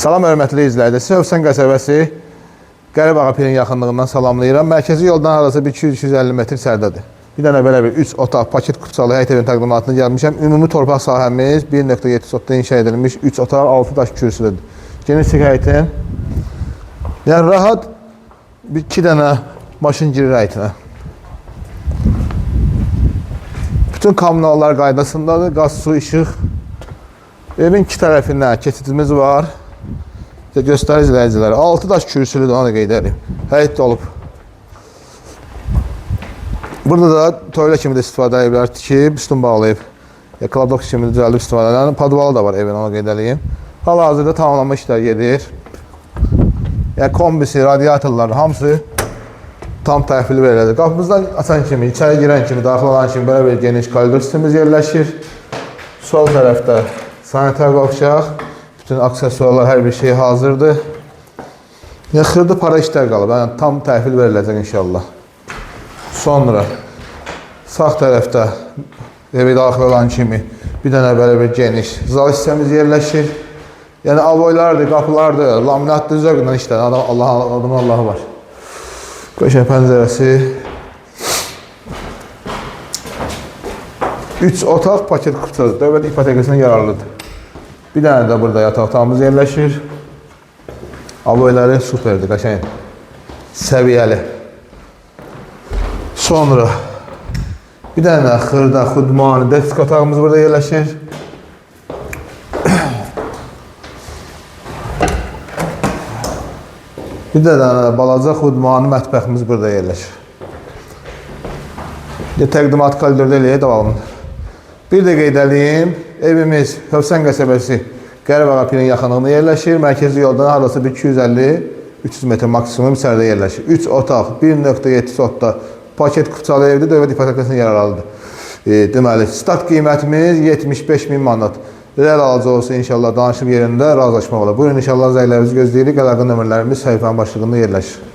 Salam hörmətli izləyicilər. Hövsən qəsəbəsi Qəribağa Pirin yaxınlığından salamlayıram. Mərkəzi yoldan arası 200-250 metr sərdədir. Bir dənə belə bir 3 otaq paket kupçalı həyət evin təqdimatına gəlmişəm. Ümumi torpaq sahəmiz 1.7 sotda inşa edilmiş 3 otaq 6 daş kürsülüdür. Geniş həyətin. Yəni rahat 2 dənə maşın girir həyətinə. Bütün kommunallar qaydasındadır. Qaz, su, işıq. Evin iki tərəfindən keçidimiz var. Göstərir izləyicilərə. 6 daş kürsülüdür, onu da qeyd edeyim. Həyət olub. Burada da toyla kimi də istifadə ediblər, tikib, üstün bağlayıb. Kladok kimi düzəldib istifadə edən. Padvalı da var evin, onu qeyd edeyim. Hal-hazırda tamamlanma işlər gedir. Yəni kombisi, radiatorlar, hamısı tam təhvili verilir. Qapımızdan açan kimi, içəri girən kimi, daxil olan kimi belə bir geniş koridor sistemimiz yerləşir. Sol tərəfdə sanitar qovşaq. Bütün aksesuarlar, hər bir şey hazırdır. Xırda para işlər qalıb. Yəni, tam təhvil veriləcək inşallah. Sonra sağ tərəfdə evə daxil olan kimi bir dənə belə bir geniş zal hissəmiz yerləşir. Yəni avoylardır, qapılardır, laminatdır, zövqlə işlər. Adamın Allahı var. Qəşəng pəncərəsi. 3 otaq paket kupçadır. Dövlət ipotekasına yararlıdır. Bir dənə də burada yataq otağımız yerləşir. Avoyları superdir, qəşəng. Səviyyəli. Sonra bir dənə xırda, xudmani, desk otağımız burada yerləşir. Bir dənə balaca xudmani mətbəximiz burada yerləşir. Təqdimat koridorda eləyə davamlıdır. Bir də qeyd edeyim, evimiz Hövsən qəsəbəsi Qəribağa Pirin yaxınlığında yerləşir. Mərkəzi yoldan arası 250-300 metr maksimum içəridə yerləşir. 3 otaq, 1.7 sotda paket kupçalı evdə dövlət ipotekasına yararlıdır. Deməli, start qiymətimiz 75.000 manat. Real alıcı olsa inşallah danışım yerində razılaşmaq olar. Buyurun inşallah zəylərinizi gözləyirik. Əlaqə nömrələrimiz səhifənin başlığında yerləşir.